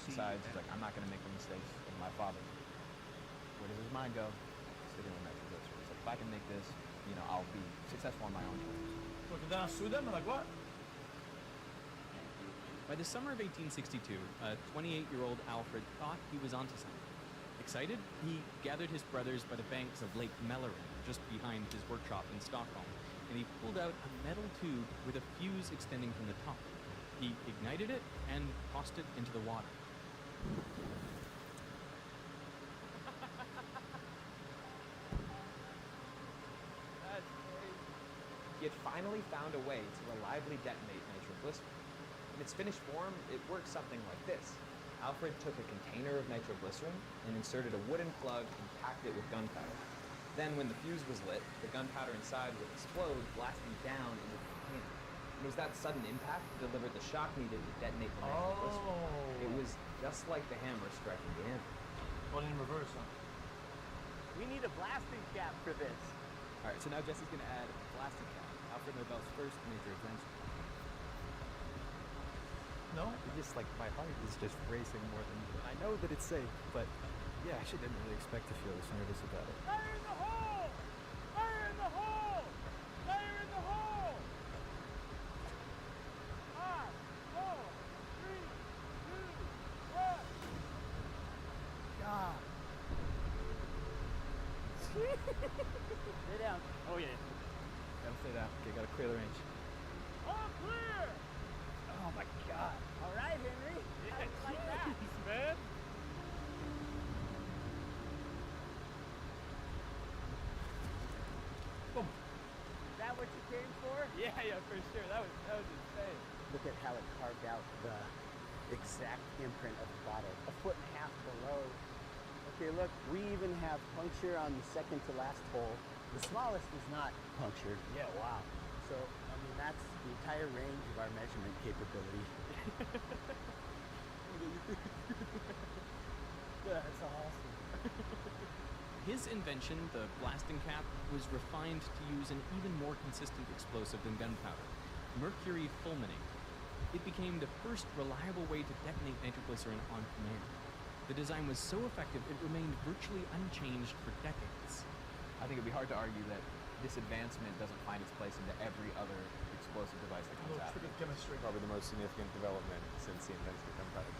decides, he's like, I'm not going to make the mistakes of my father. Where does his mind go? Sitting with nitroglycerin. He's like, if I can make this, I'll be successful on my own terms. What, then I sue them? Like, what? By the summer of 1862, a 28-year-old Alfred thought he was onto something. Excited, he gathered his brothers by the banks of Lake Mälaren, just behind his workshop in Stockholm, and he pulled out a metal tube with a fuse extending from the top. He ignited it and tossed it into the water. That's crazy. He had finally found a way to reliably detonate nitroglycerin. In its finished form, it works something like this. Alfred took a container of nitroglycerin and inserted a wooden plug and packed it with gunpowder. Then, when the fuse was lit, the gunpowder inside would explode, blasting down into the container. It was that sudden impact that delivered the shock needed to detonate the nitroglycerin. Oh. It was just like the hammer striking the anvil. Well, in reverse, huh? We need a blasting cap for this. All right, so now Jesse's going to add a blasting cap, Alfred Nobel's first major invention. No? It's just like my heart is just racing more than I know that it's safe, but yeah, I actually didn't really expect to feel this nervous about it. Fire in the hole! Fire in the hole! Fire in the hole! 5, 4, 3, 2, 1. God. Stay down. Oh yeah. Gotta stay down. Okay, gotta clear the range. All clear! Oh my god. All right, Henry. Yeah, Like that. jeez, man. Boom. Is that what you came for? Yeah, for sure. That was insane. Look at how it carved out the exact imprint of the bottle, a foot and a half below. Okay, look, we even have puncture on the second to last hole. The smallest is not punctured. Yeah, wow. So, I mean, that's the entire range of our measurement capability. That's awesome. His invention, the blasting cap, was refined to use an even more consistent explosive than gunpowder, mercury fulminate. It became the first reliable way to detonate nitroglycerin on command. The design was so effective it remained virtually unchanged for decades. I think it'd be hard to argue that this advancement doesn't find its place into every other explosive device that comes No out. trick of chemistry. Probably the most significant development since the invention of gunpowder.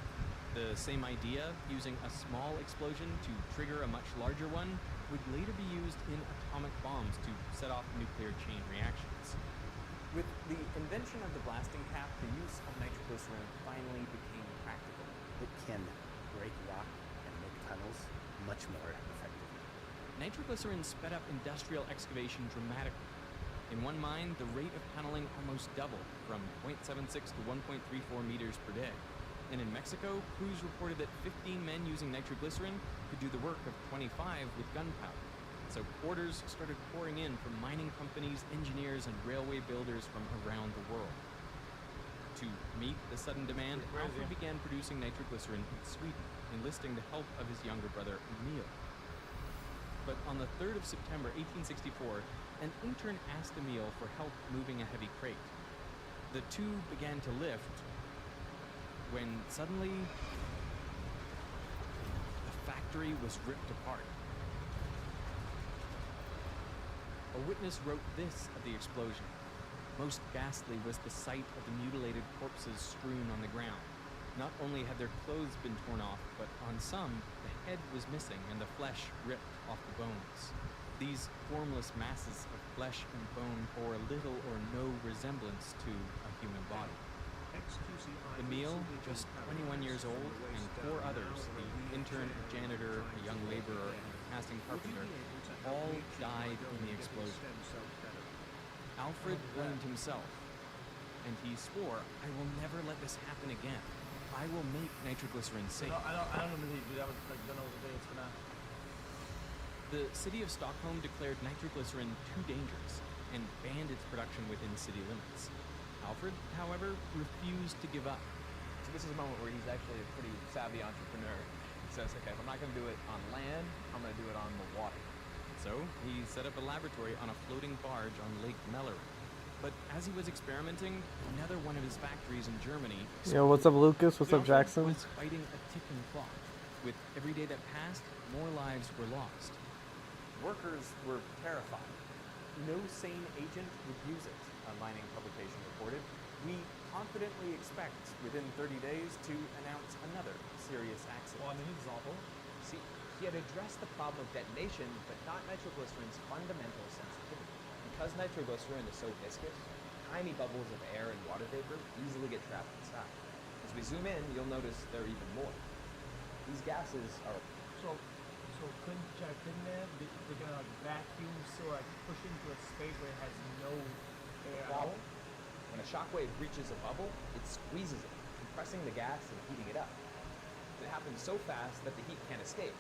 The same idea, using a small explosion to trigger a much larger one, would later be used in atomic bombs to set off nuclear chain reactions. With the invention of the blasting cap, the use of nitroglycerin finally became practical. It can break rock and make tunnels much more effectively. Nitroglycerin sped up industrial excavation dramatically. In one mine, the rate of tunneling almost doubled, from 0.76 to 1.34 meters per day. And in Mexico, crews reported that 15 men using nitroglycerin could do the work of 25 with gunpowder. So orders started pouring in from mining companies, engineers, and railway builders from around the world. To meet the sudden demand, Alfred began producing nitroglycerin in Sweden, enlisting the help of his younger brother, Emil. But on the 3rd of September 1864, an intern asked Emil for help moving a heavy crate. The two began to lift when suddenly the factory was ripped apart. A witness wrote this of the explosion. Most ghastly was the sight of the mutilated corpses strewn on the ground. Not only had their clothes been torn off, but on some, the head was missing and the flesh ripped off the bones. These formless masses of flesh and bone bore little or no resemblance to a human body. Emil, just 21 years old, and 4 others, the intern, a janitor, a young laborer, and a casting carpenter, all died in the explosion. Alfred blamed himself, and he swore, "I will never let this happen again. I will make nitroglycerin safe." I don't believe you. That was like done all the day. It's gonna. The city of Stockholm declared nitroglycerin too dangerous and banned its production within city limits. Alfred, however, refused to give up. So this is a moment where he's actually a pretty savvy entrepreneur. He says, okay, if I'm not going to do it on land, I'm going to do it on the water. So he set up a laboratory on a floating barge on Lake Mälaren. But as he was experimenting, another one of his factories in Germany Yo, what's up, Lucas? What's up, Jackson? was fighting a ticking clock. With every day that passed, more lives were lost. Workers were terrified. No sane agent would use it, a mining publication reported. We confidently expect within 30 days to announce another serious accident. Well, I mean, it's awful. See, he had addressed the problem of detonation, but not nitroglycerin's fundamental sensitivity. Because nitroglycerin is so viscous, tiny bubbles of air and water vapor easily get trapped inside. As we zoom in, you'll notice there are even more. These gases are So couldn't they're gonna like vacuum so like push into a space where it has no air at all? when a shock wave reaches a bubble, it squeezes it, compressing the gas and heating it up. It happens so fast that the heat can't escape,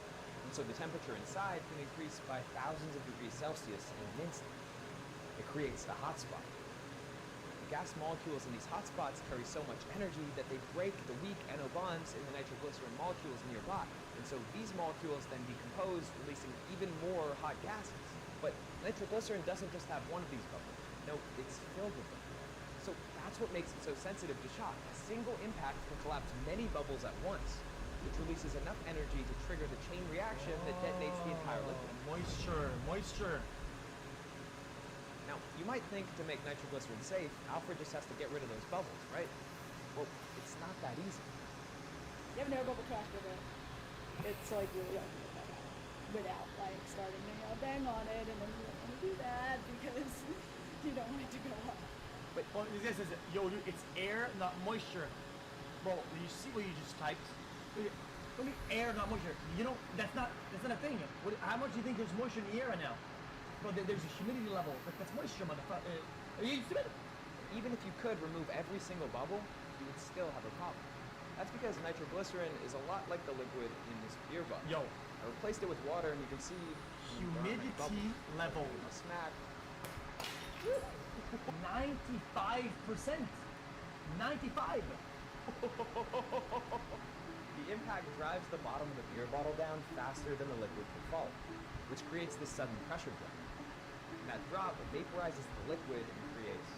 and so the temperature inside can increase by thousands of degrees Celsius in an instant. It creates the hotspot. The gas molecules in these hotspots carry so much energy that they break the weak NO bonds in the nitroglycerin molecules nearby. And so these molecules then decompose, releasing even more hot gases. But nitroglycerin doesn't just have one of these bubbles. No, it's filled with them. So that's what makes it so sensitive to shock. A single impact can collapse many bubbles at once, which releases enough energy to trigger the chain reaction that detonates the entire liquid. Moisture. Now, you might think to make nitroglycerin safe, Alfred just has to get rid of those bubbles, right? Well, it's not that easy. You have an air bubble tractor there. It's like really hard to get that out without like starting to bang on it, and then you don't want to do that because you don't want it to go up. But well, this is yo, dude, it's air, not moisture. Bro, you see what you just typed? What do you mean air, not moisture? You know, that's not a thing. How much do you think there's moisture in the air right now? Bro, there's a humidity level. That's moisture, motherfucker. Are you used to it? Even if you could remove every single bubble, you would still have a problem. That's because nitroglycerin is a lot like the liquid in this beer bottle. Yo, I replaced it with water, and you can see humidity level. Smack. 95%. 95. The impact drives the bottom of the beer bottle down faster than the liquid can fall, which creates this sudden pressure drop. And that drop vaporizes the liquid and creates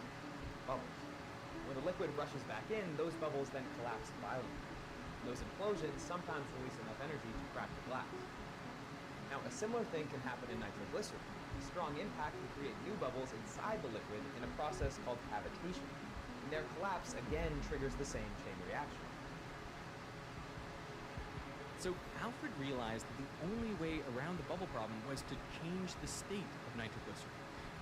bubbles. When the liquid rushes back in, those bubbles then collapse violently. Those implosions sometimes release enough energy to crack the glass. Now, a similar thing can happen in nitroglycerin. A strong impact can create new bubbles inside the liquid in a process called cavitation. And their collapse again triggers the same chain reaction. So Alfred realized that the only way around the bubble problem was to change the state of nitroglycerin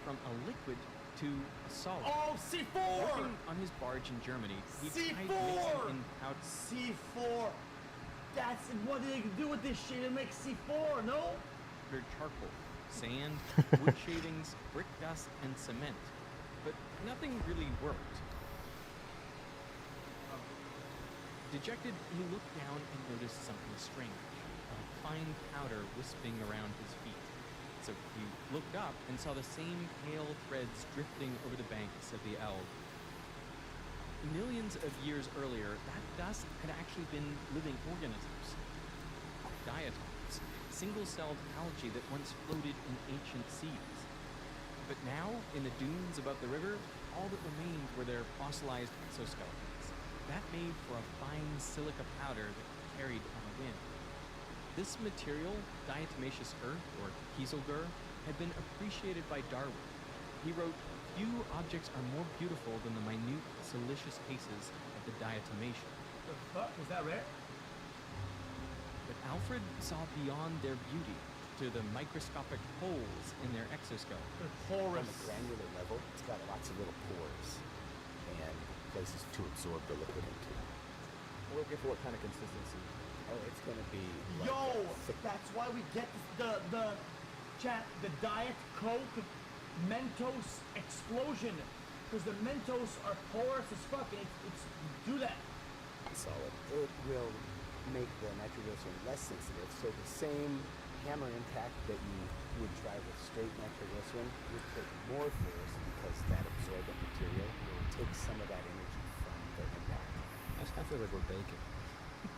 from a liquid to a solid. Oh, C4! Working on his barge in Germany, he tried C4! mixing in powder. C4. That's what do they do with this shit? It makes C4, no? Charcoal, sand, wood shavings, brick dust, and cement. But nothing really worked. Dejected, he looked down and noticed something strange. A fine powder wisping around his feet. So he looked up and saw the same pale threads drifting over the banks of the Elbe. Millions of years earlier, that dust had actually been living organisms. Diatoms, single-celled algae that once floated in ancient seas. But now, in the dunes above the river, all that remained were their fossilized exoskeletons. That made for a fine silica powder that carried on the wind. This material, diatomaceous earth, or kieselguhr, had been appreciated by Darwin. He wrote, "Few objects are more beautiful than the minute siliceous cases of the diatomacea." The fuck? Is that rare? But Alfred saw beyond their beauty to the microscopic holes in their exoskeleton. The On porous. the granular level, it's got lots of little pores and places to absorb the liquid into. We're looking for what kind of consistency. Oh, it's going to be like Yo, a thick. that's why we get the Diet Coke Mentos explosion. Because the Mentos are porous as fuck. And it's do that. solid. It will make the nitroglycerin less sensitive. So the same hammer impact that you would try with straight nitroglycerin would put more force because that absorbent material will take some of that energy from the impact. I feel like we're baking.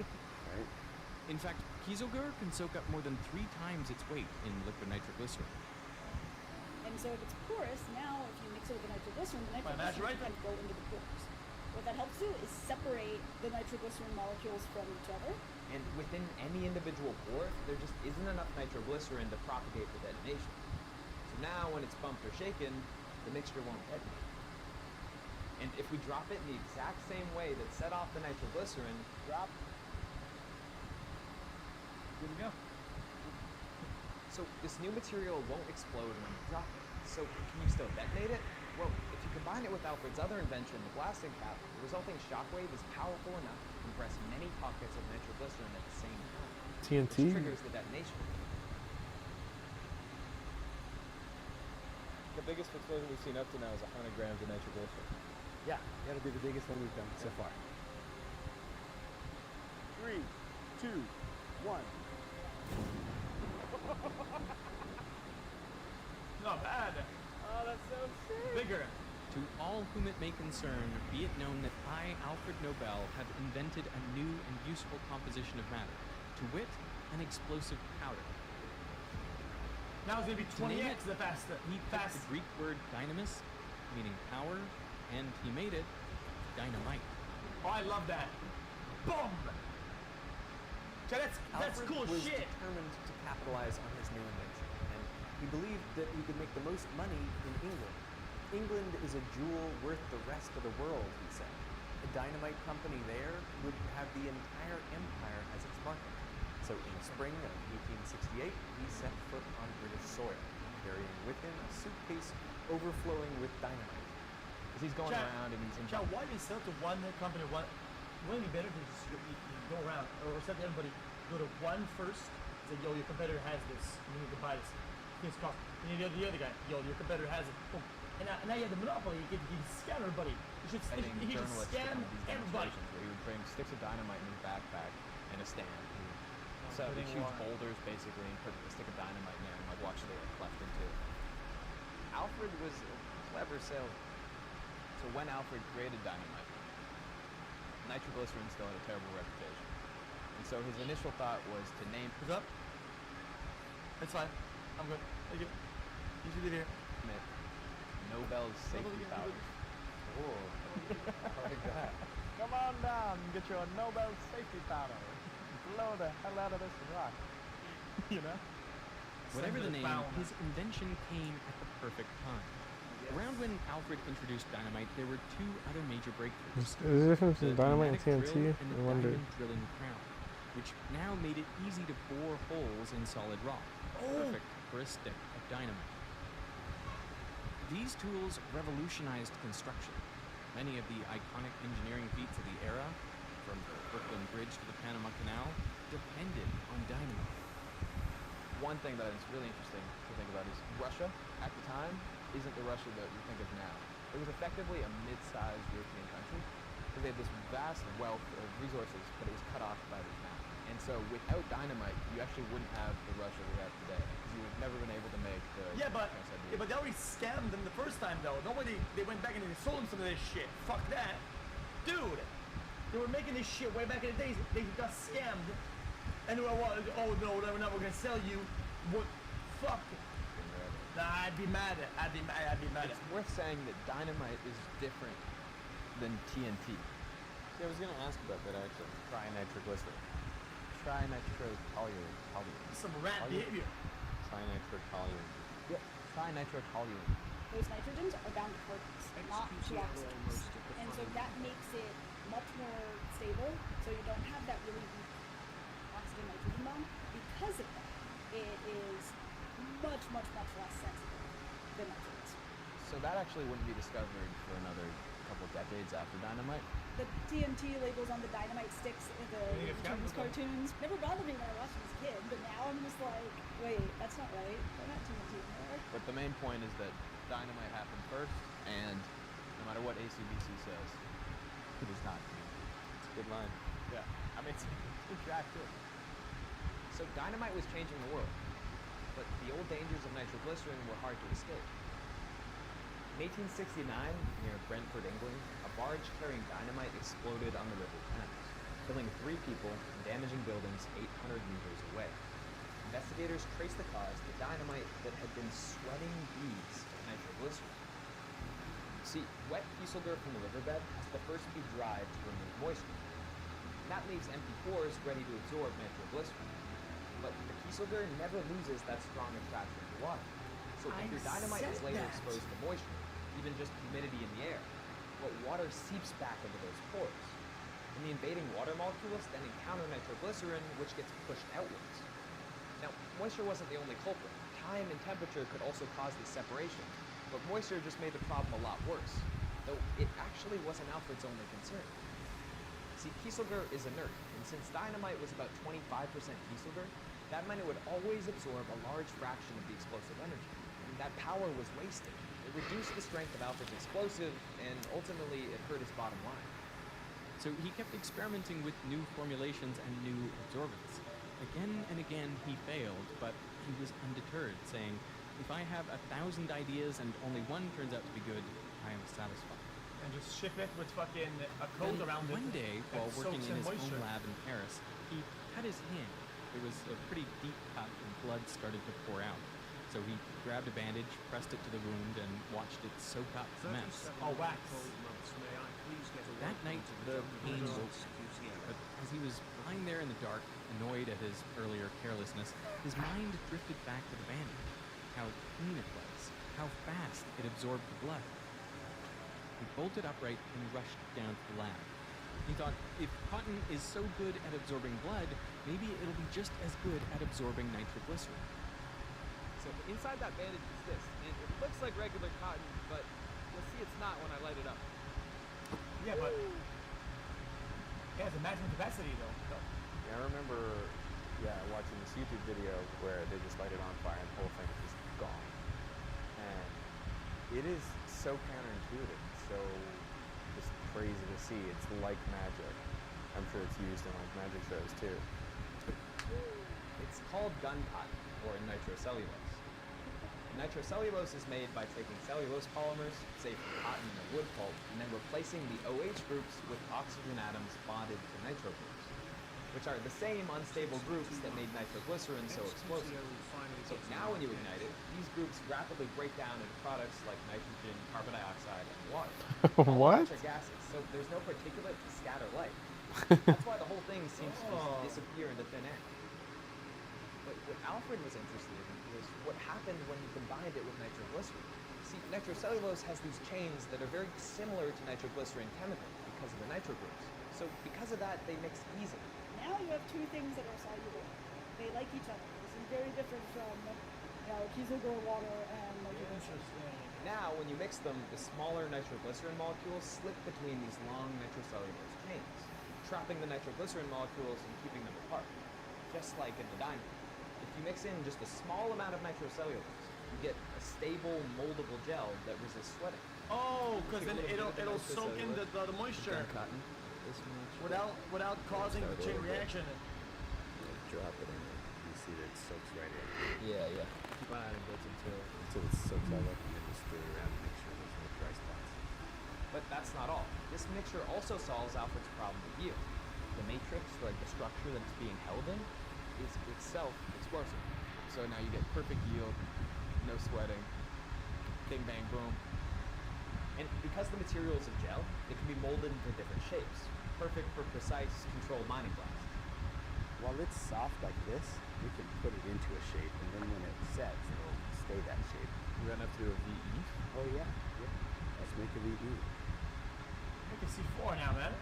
Right? In fact, kieselguhr can soak up more than 3 times its weight in liquid nitroglycerin. And And so if it's porous, now if you mix it with the nitroglycerin, the Right, that's nitroglycerin right. can go into the pores. What that helps do is separate the nitroglycerin molecules from each other. And within any individual pore, there just isn't enough nitroglycerin to propagate the detonation. So now when it's bumped or shaken, the mixture won't detonate. And if we drop it in the exact same way that set off the nitroglycerin, Drop. Good to go. so this new material won't explode when you drop it. So can you still detonate it? Well, if you combine it with Alfred's other invention, the blasting cap, the resulting shockwave is powerful enough to compress many pockets of nitroglycerin at the same time, which TNT. triggers the detonation. The biggest explosion we've seen up to now is 100 grams of nitroglycerin. Yeah, that'll be the biggest one we've done so far. 3, 2, 1. Not bad. Oh, that's so sick. Bigger. To all whom it may concern, be it known that I, Alfred Nobel, have invented a new and useful composition of matter, to wit, an explosive powder. Now it's gonna be To name 20x the faster. He picked the Greek word dynamis, meaning power, and he made it dynamite. Oh, I love that. Boom. So that's Alfred cool was shit. determined to capitalize on his new invention, and he believed that he could make the most money in England. England is a jewel worth the rest of the world, he said. A dynamite company there would have the entire empire as its market. So in spring of 1868, he set foot on British soil, carrying with him a suitcase overflowing with dynamite. Because he's going Chad, around and he's in. Chad, why do you sell to one company? Wouldn't it be better to just you go around or sell to everybody? Go to one first. Say, yo, your competitor has this. You need to buy this. Things cost. And then the other guy, yo, your competitor has it. Boom. And now you have the monopoly. You can scam everybody. You should I think he should journalists scam attend these everybody. demonstrations where he would bring sticks of dynamite in his backpack and a stand. So putting these huge one- boulders basically and put a stick of dynamite in there and like watch it get cleft into it. Alfred was a clever salesman. So when Alfred created dynamite, nitroglycerin still had a terrible reputation. And so his initial thought was to name What's up? It's fine. I'm good. Thank you. You should be here. it Nobel's safety yeah, powder. Oh, I like that. Come on down and get your Nobel safety powder. Blow the hell out of this rock. You know? Whatever the Send it name, down. his invention came at the perfect time. Around when Alfred introduced dynamite, there were two other major breakthroughs. There's a difference The between dynamite and pneumatic drill TNT. and I the wonder. diamond drilling crown, which now made it easy to bore holes in solid rock, perfect for a stick of dynamite. These tools revolutionized construction. Many of the iconic engineering feats of the era, from the Brooklyn Bridge to the Panama Canal, depended on dynamite. One thing that is really interesting to think about is Russia at the time isn't the Russia that we think of now. It was effectively a mid-sized European country because they had this vast wealth of resources, but it was cut off by this map. And so without dynamite, you actually wouldn't have the Russia we have today because you would have never been able to make the Yeah, but Trans-Siberian. they already scammed them the first time though. Nobody they went back and they sold them some of this shit. Fuck that, dude. They were making this shit way back in the days. They got scammed, and they were oh no, we're not gonna sell you. What? Fuck. Nah, I'd be mad. I'd be mad. It's worth saying that dynamite is different than TNT. Yeah, I was gonna ask about that actually. Trinitroglycerin. Trinitrotoluene. Some rat behavior. Trinitrotoluene. Yep. Trinitrotoluene. Those nitrogens are bound to protons, not to oxygens. And so that makes it much more stable, so you don't have that really weak oxygen-nitrogen bond. Because of that, it is much, much, much less sensitive than nitrogens. So that actually wouldn't be discovered for another couple decades after dynamite. The TNT labels on the dynamite sticks in the Yeah, it's got Looney Tunes them. cartoons never bothered me when I watched them as a kid, but now I'm just like, wait, that's not right. They're not TNT anymore. But the main point is that dynamite happened first, and no matter what ACBC says, it is not. It's a good line. Yeah, I mean, it's good track too. So dynamite was changing the world, but the old dangers of nitroglycerin were hard to escape. In 1869, near Brentford, England, a barge carrying dynamite exploded on the River Thames, killing 3 people and damaging buildings 800 meters away. investigators traced the cause to dynamite that had been sweating beads of nitroglycerin. See, wet kieselguhr from the riverbed has to first be dried to remove moisture. And that leaves empty pores ready to absorb nitroglycerin. But the kieselguhr never loses that strong attraction to water. So if your dynamite is later exposed to moisture, even just humidity in the air, well, water seeps back into those pores. And the invading water molecules then encounter nitroglycerin, which gets pushed outwards. Now, moisture wasn't the only culprit. Time and temperature could also cause this separation, but moisture just made the problem a lot worse, though it actually wasn't Alfred's only concern. See, kieselguhr is inert, and since dynamite was about 25% kieselguhr, that meant it would always absorb a large fraction of the explosive energy, and that power was wasted. It reduced the strength of Alfred's explosive, and ultimately it hurt his bottom line. So he kept experimenting with new formulations and new absorbents. Again and again he failed, but he was undeterred, saying, "If I have 1,000 ideas and only one turns out to be good, I am satisfied." And just ship it with fucking a coat Then around it. one day, that while working soaks in his moisture. own lab in Paris, he cut his hand. It was a pretty deep cut and blood started to pour out. So he grabbed a bandage, pressed it to the wound, and watched it soak up the mess. Oh, wax. That night, the pain woke him. But as he was lying there in the dark, annoyed at his earlier carelessness, his mind drifted back to the bandage. How clean it was. How fast it absorbed the blood. He bolted upright and rushed down to the lab. He thought, if cotton is so good at absorbing blood, maybe it'll be just as good at absorbing nitroglycerin. So inside that bandage is this. And it looks like regular cotton, but you'll see it's not when I light it up. Yeah, but it has a maximum capacity though. Yeah, I remember, watching this YouTube video where they just light it on fire and the whole thing is just gone. And it is so counterintuitive, so just crazy to see. It's like magic. I'm sure it's used in like magic shows too. It's called gun cotton, or nitrocellulose. Nitrocellulose is made by taking cellulose polymers, say from cotton or wood pulp, and then replacing the OH groups with oxygen atoms bonded to nitro groups, which are the same unstable groups that made nitroglycerin so explosive. So now when you ignite it, these groups rapidly break down into products like nitrogen, carbon dioxide, and water. All of which are gases, so there's no particulate to scatter light. That's why the whole thing seems to just disappear into thin air. But what Alfred was interested in was what happened when he combined it with nitroglycerin. See, nitrocellulose has these chains that are very similar to nitroglycerin chemically because of the nitro groups. So because of that, they mix easily. Now you have two things that are soluble. They like each other. This is very different from, kieselguhr water and nitroglycerin. Now, when you mix them, the smaller nitroglycerin molecules slip between these long nitrocellulose chains, trapping the nitroglycerin molecules and keeping them apart, just like in the diamond. If you mix in just a small amount of nitrocellulose, you get a stable, moldable gel that resists sweating. Oh, because then it'll soak in the moisture Cotton. without causing the chain reaction. Drop it in it. You see that it soaks right in. Yeah. Keep on adding bits until it soaks all up, and then just stir it around to make sure there's no dry spots. But that's not all. This mixture also solves Alfred's problem with yield. The matrix, like the structure that it's being held in, is itself explosive. So now you get perfect yield, no sweating, bing bang boom. And because the material is a gel, it can be molded into different shapes, perfect for precise, controlled mining blasts. While it's soft like this, we can put it into a shape, and then when it sets, it'll stay that shape. We're gonna have to do a VE. Oh yeah. Let's make a VE. I can see 4 now, man.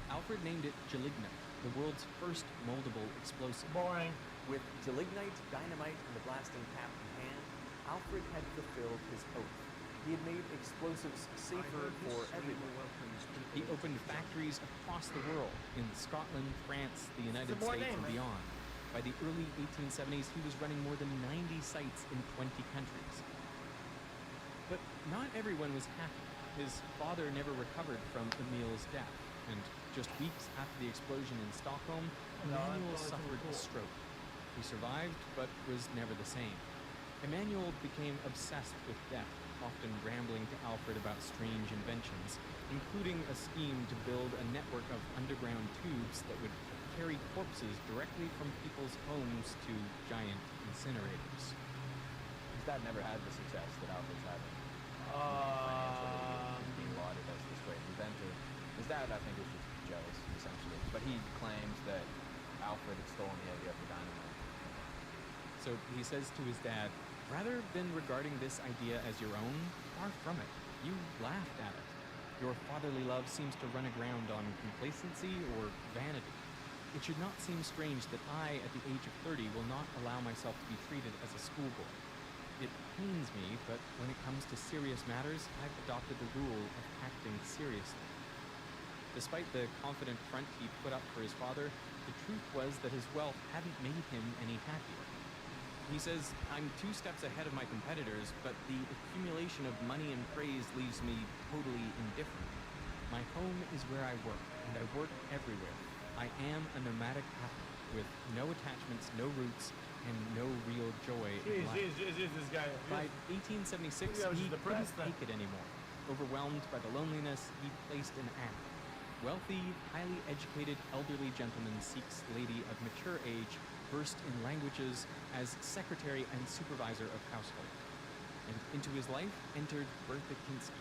Alfred named it gelignite, the world's first moldable explosive. Boring. With gelignite, dynamite, and the blasting cap in hand, Alfred had fulfilled his oath. He had made explosives safer for everyone. He opened factories across the world, in Scotland, France, the United more States, name, and right? beyond. By the early 1870s, he was running more than 90 sites in 20 countries. But not everyone was happy. His father never recovered from Emil's death, and just weeks after the explosion in Stockholm, Emmanuel suffered a stroke. He survived, but was never the same. Emmanuel became obsessed with death, often rambling to Alfred about strange inventions. including a scheme to build a network of underground tubes that would carry corpses directly from people's homes to giant incinerators. His dad never had the success that Alfred's having. Financially, being lauded as this great inventor. His dad, I think, was just jealous, essentially. But he claims that Alfred had stolen the idea for dynamite. So he says to his dad, rather than regarding this idea as your own, far from it. You laughed at it. Your fatherly love seems to run aground on complacency or vanity. It should not seem strange that I, at the age of 30, will not allow myself to be treated as a schoolboy. It pains me, but when it comes to serious matters, I've adopted the rule of acting seriously. Despite the confident front he put up for his father, the truth was that his wealth hadn't made him any happier. He says, I'm 2 steps ahead of my competitors, but the accumulation of money and praise leaves me totally indifferent. My home is where I work, and I work everywhere. I am a nomadic athlete with no attachments, no roots, and no real joy in life. This guy. By 1876, he couldn't take it anymore. Overwhelmed by the loneliness, he placed an ad. Wealthy, highly educated elderly gentleman seeks lady of mature age, versed in languages, as secretary and supervisor of household. And into his life entered Bertha Kinski.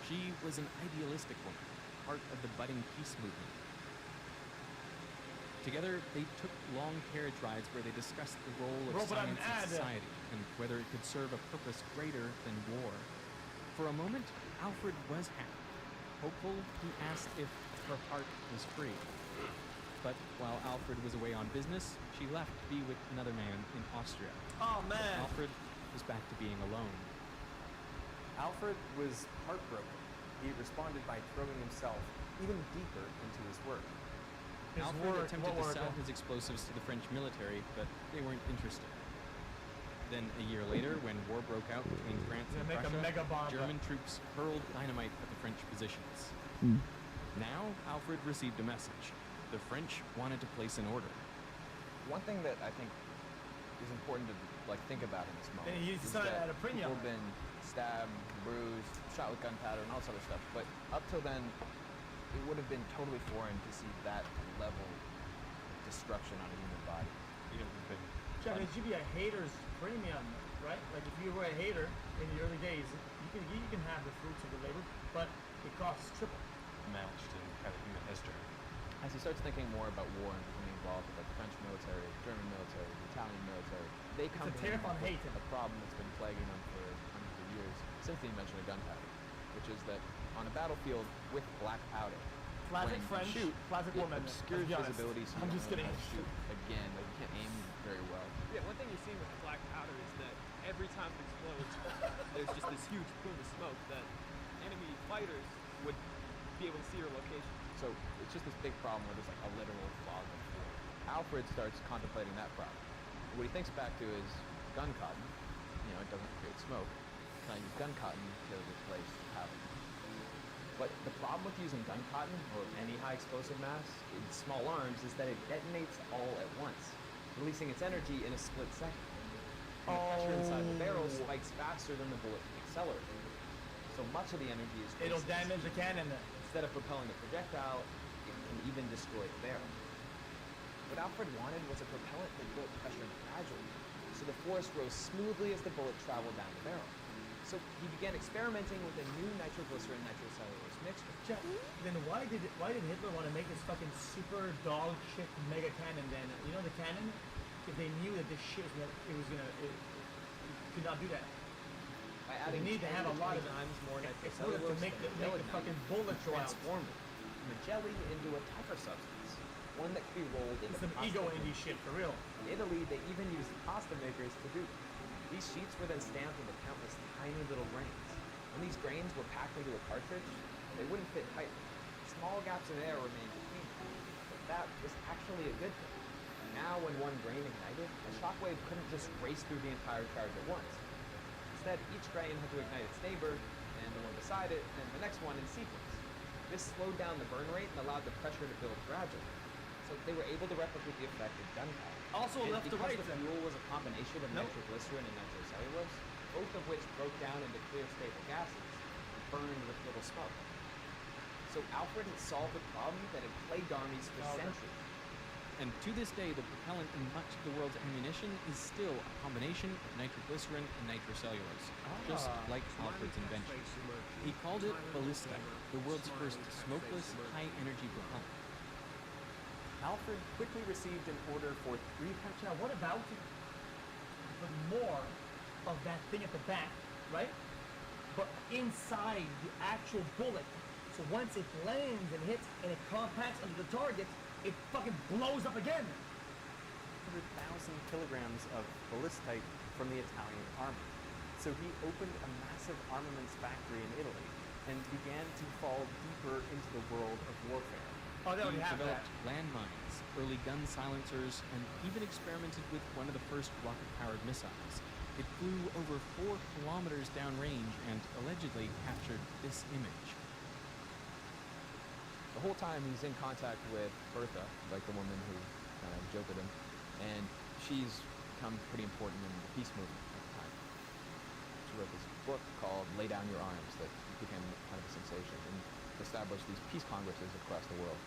She was an idealistic woman, part of the budding peace movement. Together, they took long carriage rides where they discussed the role of science in society and whether it could serve a purpose greater than war. For a moment, Alfred was happy. Hopeful, he asked if her heart was free. But while Alfred was away on business, she left to be with another man in Austria. Oh, man. So Alfred was back to being alone. Alfred was heartbroken. He responded by throwing himself even deeper into his work. Alfred attempted to sell his explosives to the French military, but they weren't interested. Then, a year later, when war broke out between France and Prussia, German troops hurled dynamite at the French positions. Now, Alfred received a message. The French wanted to place an order. One thing that I think is important to think about in this moment is is that that people have been stabbed, bruised, shot with gunpowder, and all this other stuff. But up till then, it would have been totally foreign to see that level of destruction on a human body. Chuck, it should be a hater's premium, right? Like if you were a hater in the early days, you can have the fruits of the labor, but it costs triple. Matched in kind of human history. As he starts thinking more about war and becoming involved with the French military, German military, the Italian military, they come to him with a problem that's been plaguing them for hundreds of years since the invention of gunpowder, which is that on a battlefield with black powder, classic when French, you shoot, classic it woman. obscures visibility, so I'm you just don't kidding. know how to shoot again. Like you can't aim very well. Yeah, one thing you're seeing with the black powder is that every time it explodes, there's just this huge plume of smoke that enemy fighters would be able to see your location. So it's just this big problem where there's like a literal fog of war. Alfred starts contemplating that problem. What he thinks back to is gun cotton. You know, it doesn't create smoke. Can I use gun cotton to replace powder? But the problem with using gun cotton or any high explosive mass in small arms is that it detonates all at once, releasing its energy in a split second. And the pressure inside the barrel spikes faster than the bullet can accelerate. So much of the energy is wasted. It'll damage the cannon. Instead of propelling the projectile, it can even destroy the barrel. What Alfred wanted was a propellant that built pressure gradually, so the force rose smoothly as the bullet traveled down the barrel. So he began experimenting with a new nitroglycerin nitrocellulose mixture. Then why did Hitler want to make this fucking super dog shit mega cannon then? You know the cannon? If they knew that this shit it could not do that. By adding they need to have a lot of times more nitrocellulose to make the fucking bullet transformed it from a jelly into a tougher substance, one that could be rolled into some pasta. ego indie shit for real. In Italy, they even used pasta makers to do this. These sheets were then stamped into countless tiny little grains. When these grains were packed into a cartridge, they wouldn't fit tightly. Small gaps of air remained between them, but that was actually a good thing. Now, when one grain ignited, a shockwave couldn't just race through the entire charge at once. Instead, each grain had to ignite its neighbor, and the one beside it, and the next one in sequence. This slowed down the burn rate and allowed the pressure to build gradually. So they were able to replicate the effect of gunpowder. Also and left to right. Because the fuel was a combination of nitroglycerin and nitrocellulose, both of which broke down into clear stable gases and burned with little smoke. So Alfred had solved a problem that had plagued armies for centuries. And to this day, the propellant in much of the world's ammunition is still a combination of nitroglycerin and nitrocellulose, just like Alfred's invention. He called it Ballistite, the world's first smokeless, high-energy propellant. Alfred quickly received an order for 3 Now, what about the more of that thing at the back, right? But inside the actual bullet. So once it lands and hits and it compacts under the target, it fucking blows up again. 100,000 kilograms of ballistite from the Italian army. So he opened a massive armaments factory in Italy and began to fall deeper into the world of warfare. Oh, they He already have that. developed landmines, early gun silencers, and even experimented with one of the first rocket-powered missiles. It flew over 4 kilometers downrange and allegedly captured this image. The whole time he's in contact with Bertha, like the woman who kind of jilted him, and she's become pretty important in the peace movement at the time. She wrote this book called Lay Down Your Arms that became kind of a sensation and established these peace congresses across the world.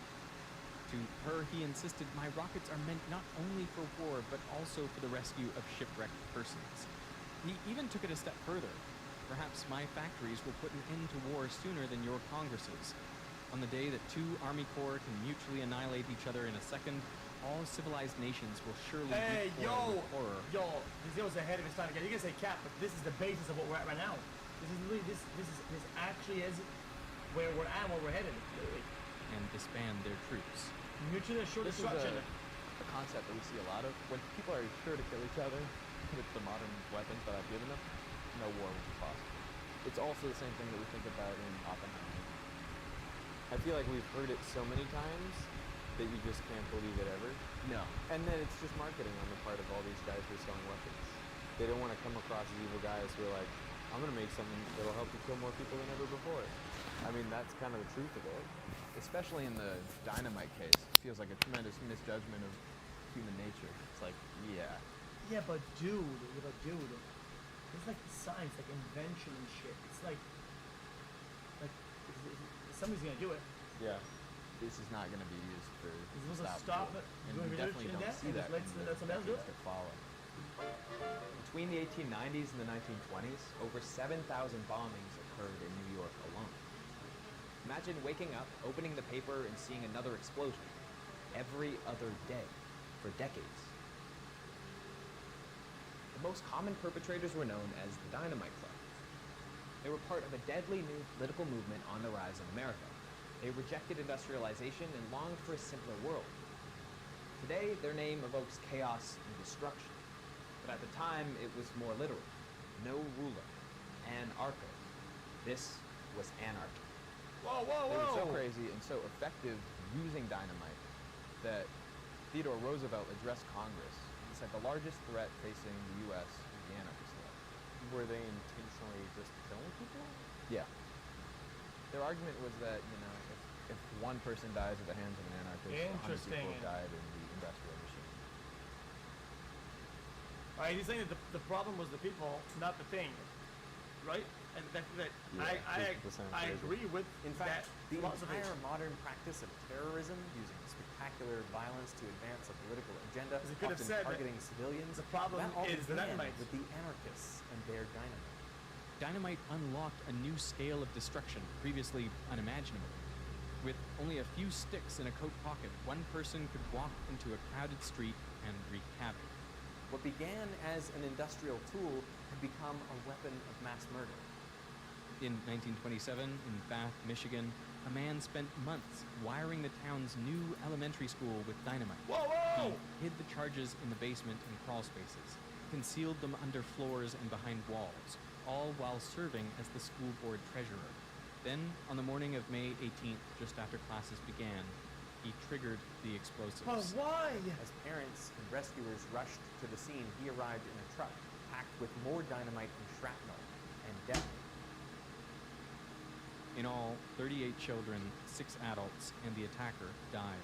To her, he insisted, "My rockets are meant not only for war, but also for the rescue of shipwrecked persons." He even took it a step further. "Perhaps my factories will put an end to war sooner than your congresses. On the day that 2 army corps can mutually annihilate each other in a second, all civilized nations will surely Hey, weep for it with horror." yo, this was ahead of his time again. You can say cap, but this is the basis of what we're at right now. This is really this actually is where we're at, where we're headed. Literally. And disband their troops. Mutually assured This is destruction. a concept that we see a lot of. When people are sure to kill each other with the modern weapons that I've given them, no war will be possible. It's also the same thing that we think about in Oppenheimer. I feel like we've heard it so many times that you just can't believe it ever. No. And then it's just marketing on the part of all these guys who are selling weapons. They don't want to come across as evil guys who are like, I'm going to make something that'll help you kill more people than ever before. I mean, that's kind of the truth of it. Especially in the dynamite case. It feels like a tremendous misjudgment of human nature. It's like, yeah. Yeah, but dude, it's like science, like invention and shit. It's like somebody's gonna do it. Yeah. This is not going to be used for Is this a stop it? And Doing we research definitely in don't that? see And that just in the let somebody else do decades it? that follow. Between the 1890s and the 1920s, over 7,000 bombings occurred in New York alone. Imagine waking up, opening the paper, and seeing another explosion every other day for decades. The most common perpetrators were known as the Dynamite Club. They were part of a deadly new political movement on the rise in America. They rejected industrialization and longed for a simpler world. Today, their name evokes chaos and destruction. But at the time, it was more literal. No ruler. Anarcho. This was anarchy. Whoa, whoa, They were so whoa! crazy and so effective using dynamite that Theodore Roosevelt addressed Congress and said the largest threat facing the U.S. is the anarchist threat. Were they intentionally just killing people? Yeah. Their argument was that, you know, if one person dies at the hands of an anarchist, 100 people Interesting. have died in the industrial machine. Alright, he's saying that the problem was the people, not the thing. Right? And that Yeah, I 50% I crazy. agree with In fact, that the philosophy. entire modern practice of terrorism, using spectacular violence to advance a political agenda, As he could have often said that targeting civilians, the problem that all is the began dynamite. with the anarchists and their dynamite. Dynamite unlocked a new scale of destruction previously unimaginable. With only a few sticks in a coat pocket, one person could walk into a crowded street and wreak havoc. What began as an industrial tool had become a weapon of mass murder. In 1927, in Bath, Michigan, a man spent months wiring the town's new elementary school with dynamite. Whoa, whoa! He hid the charges in the basement and crawl spaces, concealed them under floors and behind walls, all while serving as the school board treasurer. Then, on the morning of May 18th, just after classes began, he triggered the explosives. But why? As parents and rescuers rushed to the scene, he arrived in a truck packed with more dynamite and shrapnel and detonated. In all, 38 children, 6 adults, and the attacker died.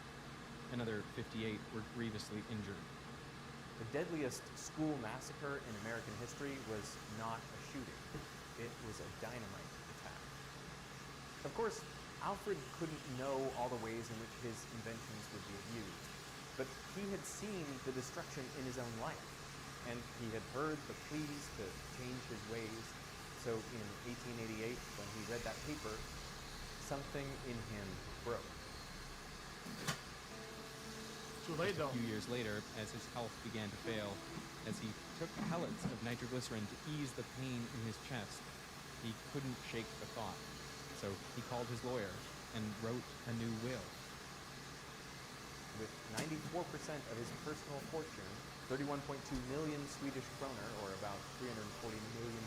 Another 58 were grievously injured. The deadliest school massacre in American history was not a shooting. It was a dynamite attack. Of course, Alfred couldn't know all the ways in which his inventions would be abused, but he had seen the destruction in his own life, and he had heard the pleas to change his ways. So in 1888, when he read that paper, something in him broke. Too late Just though. a few years later, as his health began to fail, as he took pellets of nitroglycerin to ease the pain in his chest, he couldn't shake the thought. So he called his lawyer and wrote a new will. With 94% of his personal fortune, 31.2 million Swedish kroner, or about $340 million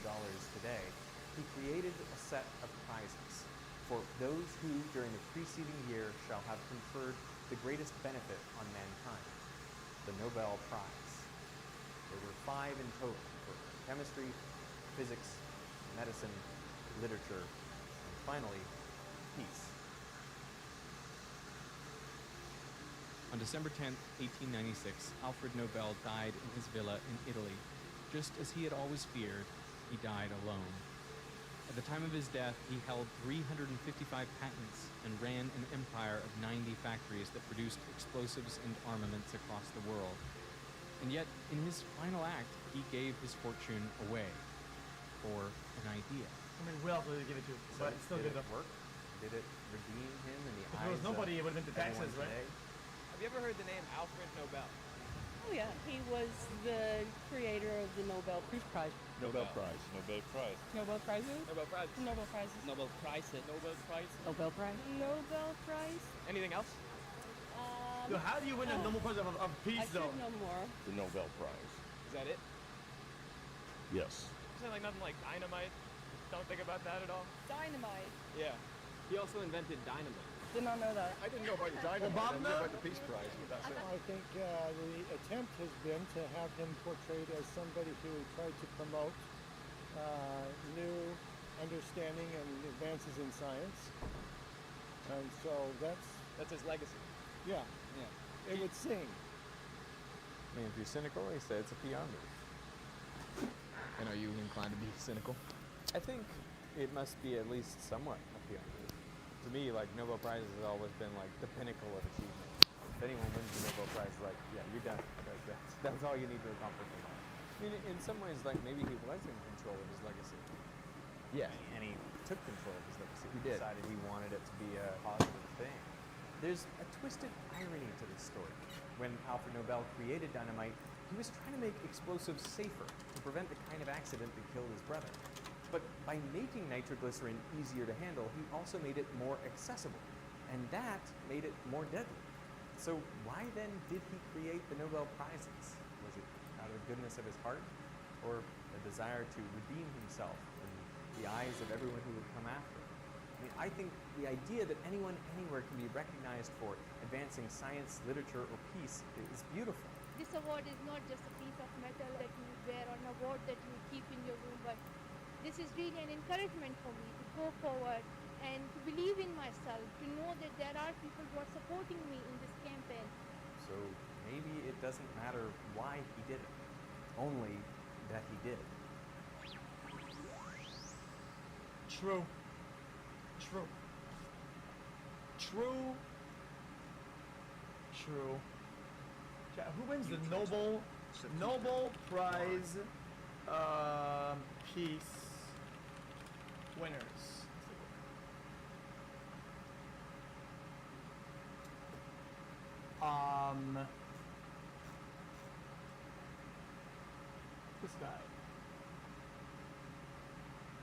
today, he created a set of prizes for those who, during the preceding year, shall have conferred the greatest benefit on mankind, the Nobel Prize. There were 5 in total for chemistry, physics, medicine, literature, and finally, peace. On December 10th, 1896, Alfred Nobel died in his villa in Italy. Just as he had always feared, he died alone. At the time of his death, he held 355 patents and ran an empire of 90 factories that produced explosives and armaments across the world. And yet, in his final act, he gave his fortune away for an idea. I mean, who else would he give it to? So But it's still did good it enough. work? Did it redeem him in the If eyes there was nobody, it of would have been the taxes, everyone right? today? Have you ever heard the name Alfred Nobel? Oh yeah, he was the creator of the Nobel Peace Prize. Nobel Prize. Nobel Prize. Nobel Prizes? Nobel Prize. Nobel Prizes. Nobel Prize. Nobel Prize. Nobel Prize. Nobel Prize. Anything else? So how do you win a Nobel Prize of I peace, should though? know more. The Nobel Prize. Is that it? Yes. Isn't it like nothing like dynamite? Don't think about that at all? Dynamite. Yeah. He also invented dynamite. Did not know that. I didn't know about the dynamite. Obama? I knew about the Peace Prize, but that's it. I think the attempt has been to have him portrayed as somebody who tried to promote new understanding and advances in science. And so That's his legacy. yeah, Yeah. it would seem. I mean, if you're cynical, he said it's a PR move. And are you inclined to be cynical? I think it must be at least somewhat a PR move. To me, like, Nobel Prize has always been like the pinnacle of achievement. If anyone wins the Nobel Prize, like, yeah, you're done. That's all you need to accomplish in life. I mean, in some ways, like, maybe he was in control of his legacy. Yeah. And he took control of his legacy. He did. Decided he wanted it to be a positive thing. There's a twisted irony to this story. When Alfred Nobel created dynamite, he was trying to make explosives safer to prevent the kind of accident that killed his brother. But by making nitroglycerin easier to handle, he also made it more accessible, and that made it more deadly. So why then did he create the Nobel Prizes? Was it out of the goodness of his heart, or a desire to redeem himself in the eyes of everyone who would come after him? I mean, I think the idea that anyone anywhere can be recognized for advancing science, literature, or peace is beautiful. This award is not just a piece of metal that you wear or an award that you keep in your room, but this is really an encouragement for me to go forward and to believe in myself, to know that there are people who are supporting me in this campaign. So maybe it doesn't matter why he did it, only that he did it. True. True. True. True. Chat, who wins the Nobel Prize Peace winners? This guy.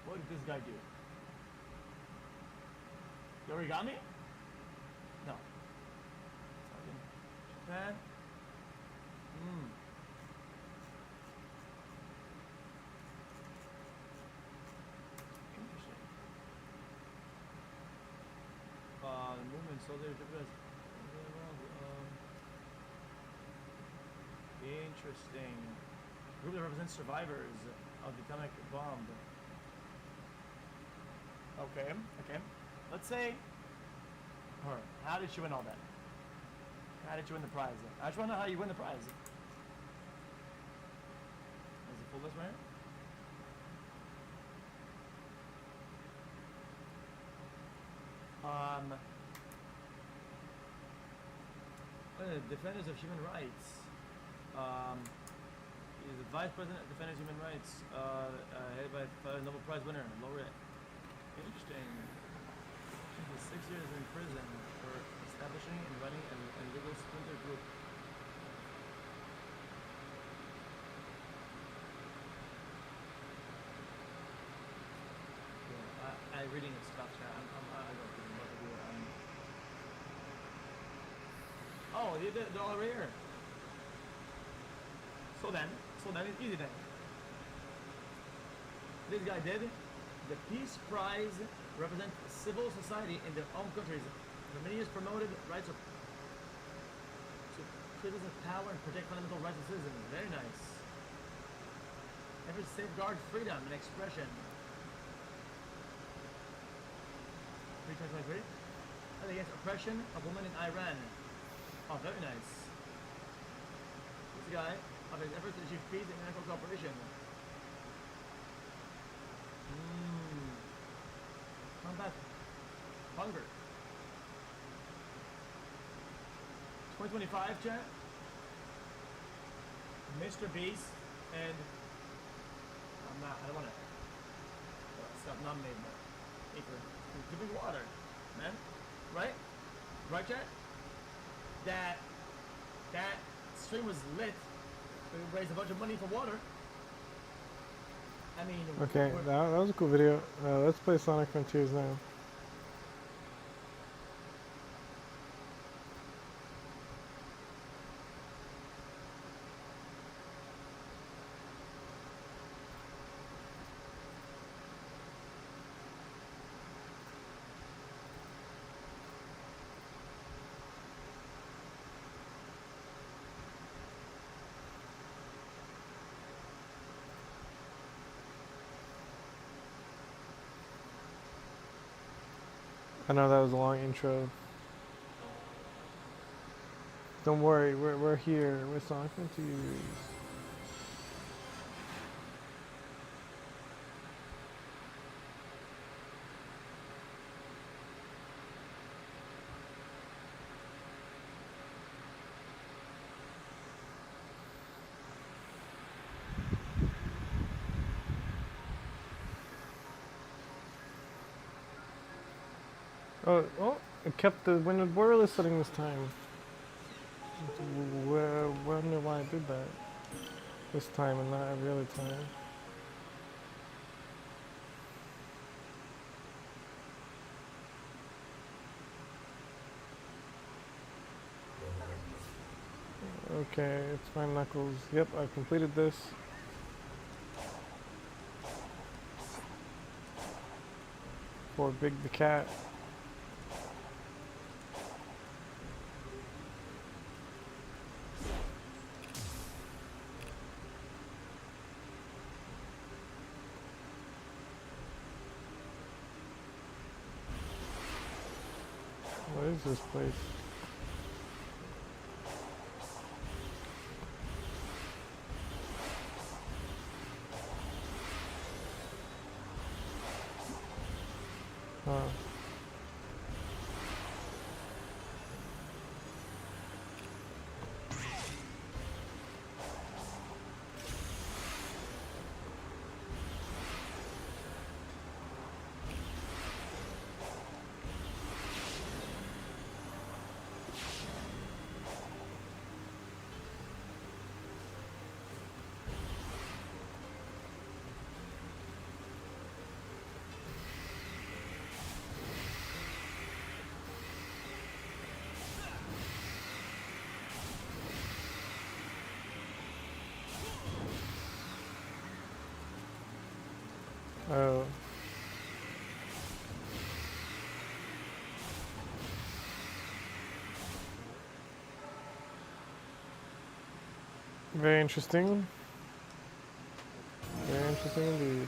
What did this guy do? The origami? No. Japan? Interesting. The movement soldier interesting. Group that represents survivors of the atomic bomb. Okay, okay. Let's say her. How did she win all that? How did you win the prize? I just want to know how you win the prize. Is it full list right here? Defenders of Human Rights. He's the Vice President of Defenders of Human Rights, headed by Nobel Prize winner, laureate. Interesting. She was 6 years in prison for establishing and running a legal splinter group. Yeah, I reading this stuff, chat. I don't know what to do. Oh, they're all right here. So then it's easy then. This guy did. The Peace Prize represents civil society in their own countries. For many years promoted rights of citizens of power and protect fundamental rights of citizens. Very nice. Efforts to safeguard freedom and expression. 2023. And against oppression of women in Iran. Oh, very nice. This guy, of his efforts to achieve peace and international cooperation. Combat hunger. 2025, chat. Mr. Beast and I don't want to stop nominating me for giving water, man. Right? Right, chat? That stream was lit. We raised a bunch of money for water. I mean, Okay, that was a cool video. Let's play Sonic Frontiers now. I know that was a long intro. Don't worry, we're here. We're Sonic Frontiers. Oh, it kept the winded borderless setting this time. Wonder why I did that this time and not every other time. Okay, it's fine, Knuckles. Yep, I've completed this. For Big the Cat. What is this place? Huh. Oh. Very interesting. Very interesting indeed.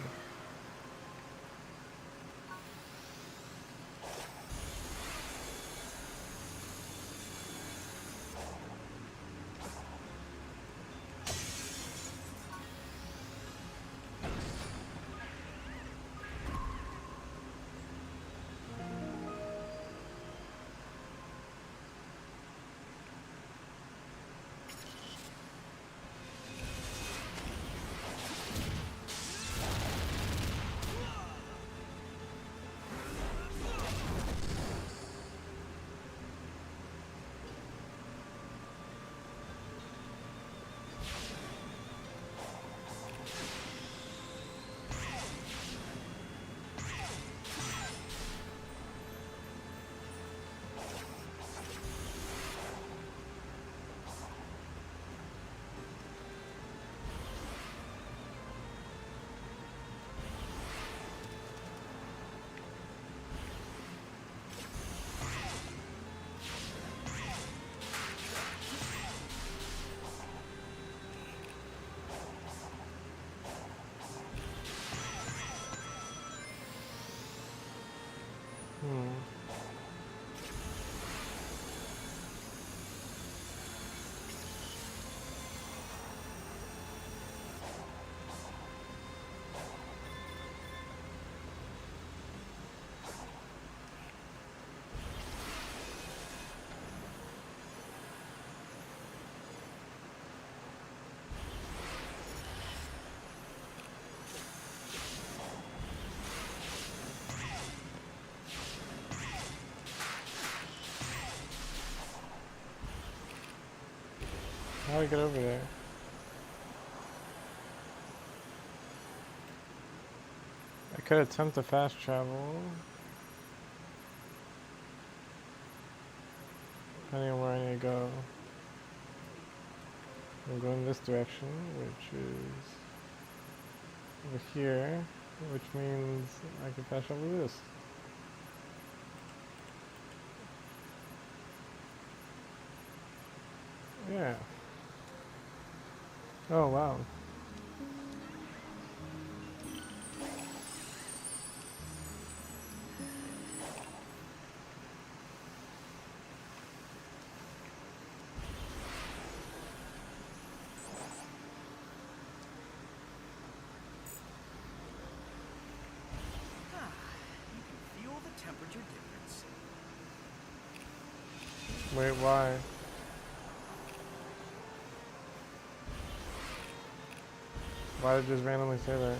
How do I get over there? I could attempt to fast travel. Depending on where I need to go. I'm going this direction, which is over here, which means I can fast travel this. Yeah. Oh wow. Feel the temperature difference. Wait, why? Why did it just randomly say that?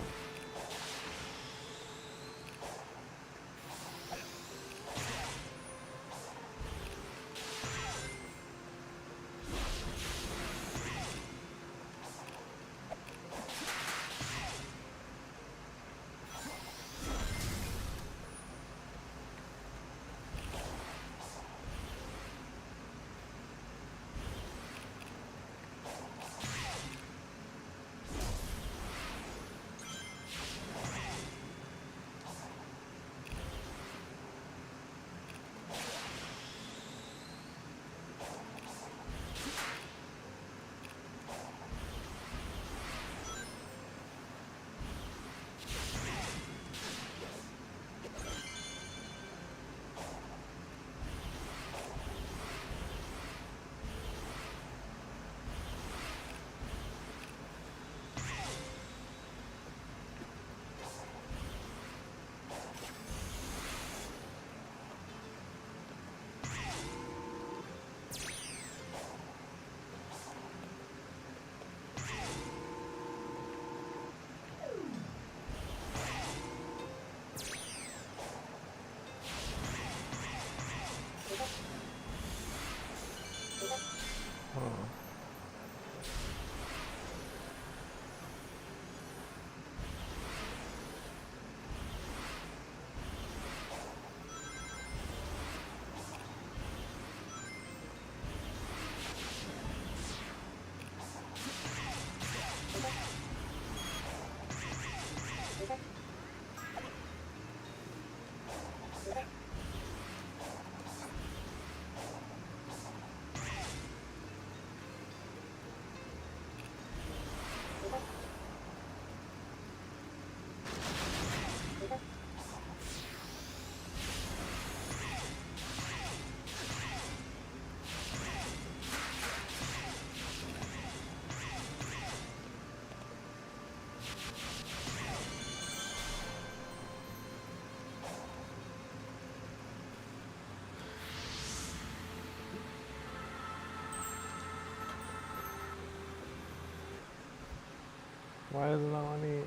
Why does it not let me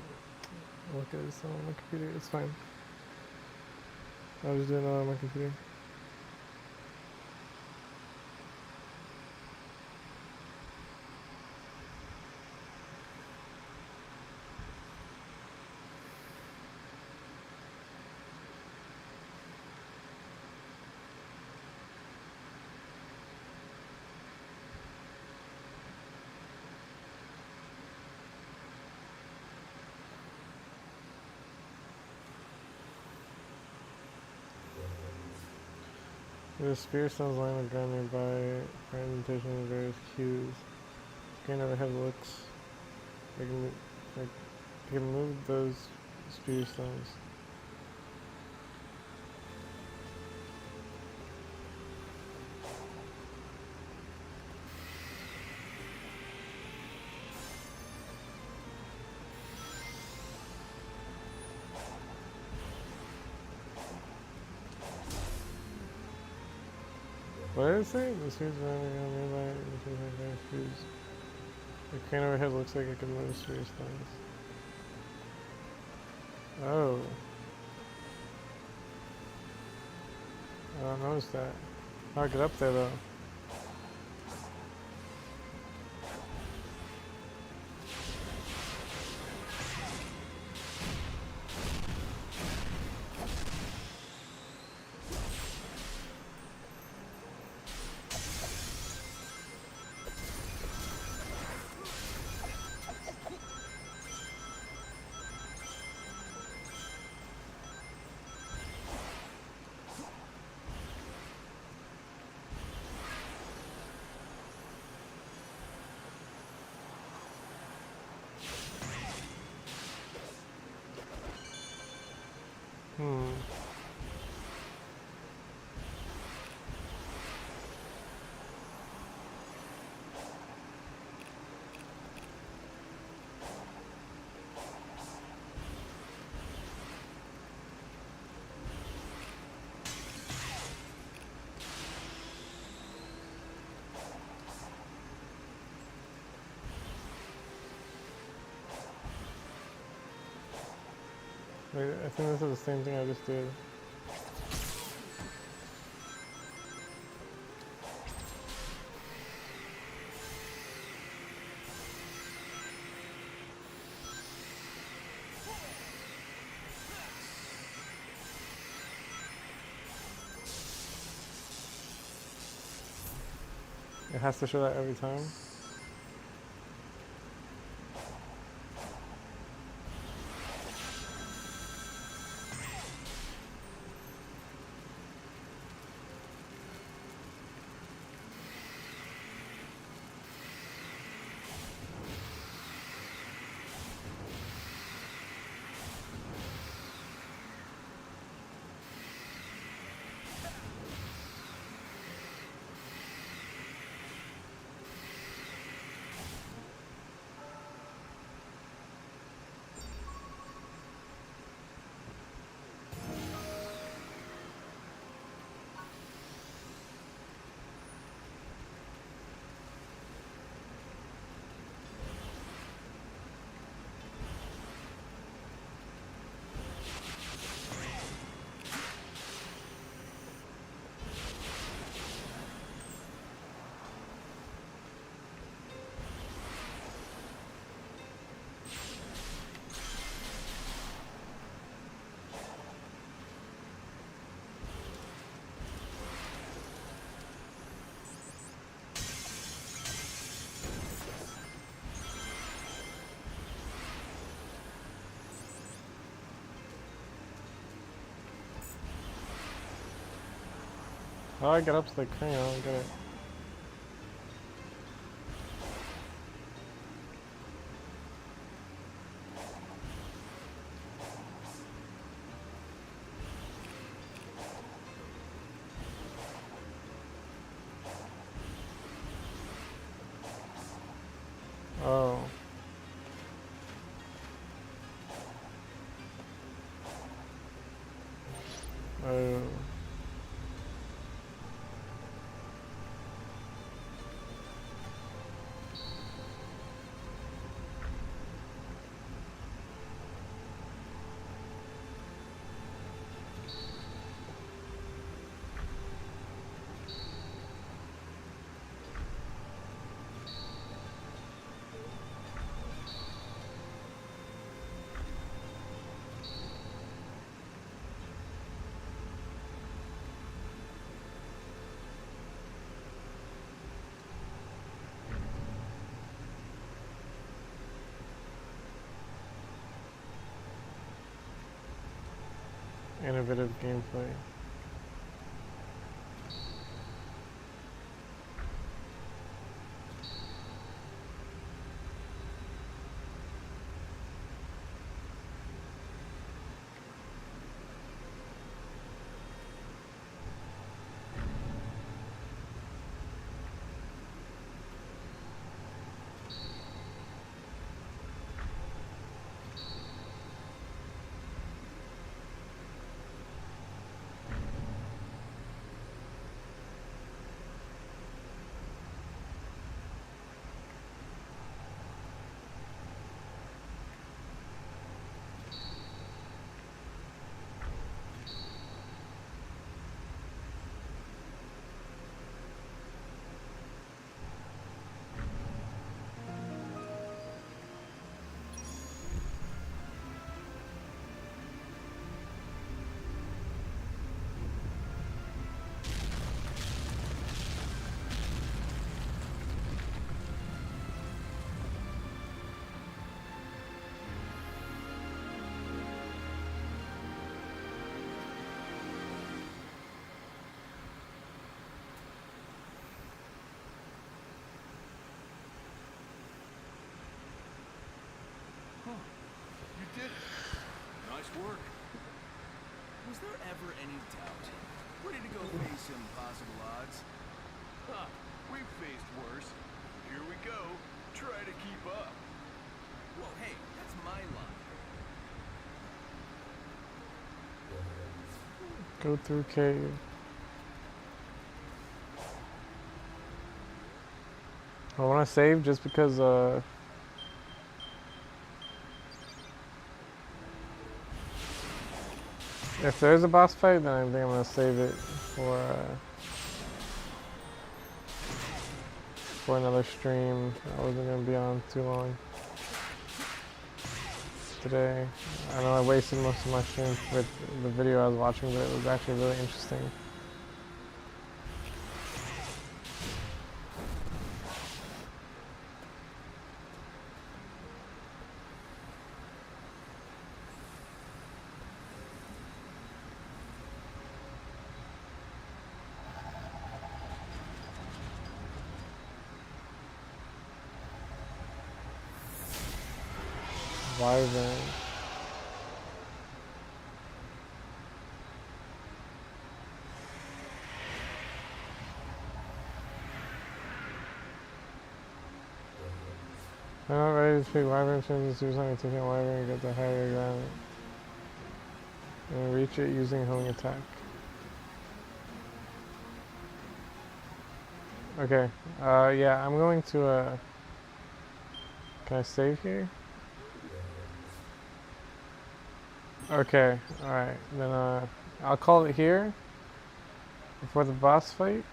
look at this on my computer? It's fine. I'll just do it on my computer. The spear stones lying on the ground nearby are indentation of various cues. Screen overhead looks. I can move those spear stones. What did it say? The spears around the nearby indentation of various cues. The crane overhead looks like it can move spear stones. Oh. I don't notice that. I'll get up there though. Wait, I think this is the same thing I just did. It has to show that every time. How do I get up to the crane? I don't get it. Oh. Oh. Innovative gameplay. You did it. Nice work. Was there ever any doubt? Ready to go face impossible odds? Huh. We've faced worse. Here we go. Try to keep up. Whoa, hey, that's my line. Go through cave. I want to save just because If there's a boss fight, then I think I'm gonna save it for another stream. I wasn't gonna be on too long today. I know I wasted most of my stream with the video I was watching, but it was actually really interesting. Wyvern. I'm not ready to speak Wyvern terms. Do something taking a Wyvern and get the higher ground and reach it using homing attack. Okay, yeah, I'm going to, can I save here? Okay, alright, then I'll call it here before the boss fight.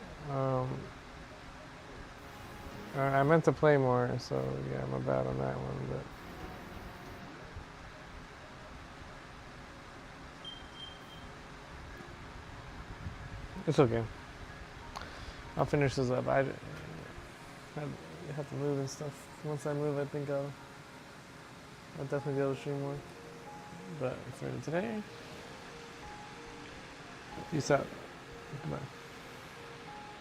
I meant to play more, so yeah, my bad on that one, but it's okay. I'll finish this up. I have to move and stuff. Once I move, I think I'll definitely be able to stream more. But for today, peace out. Goodbye.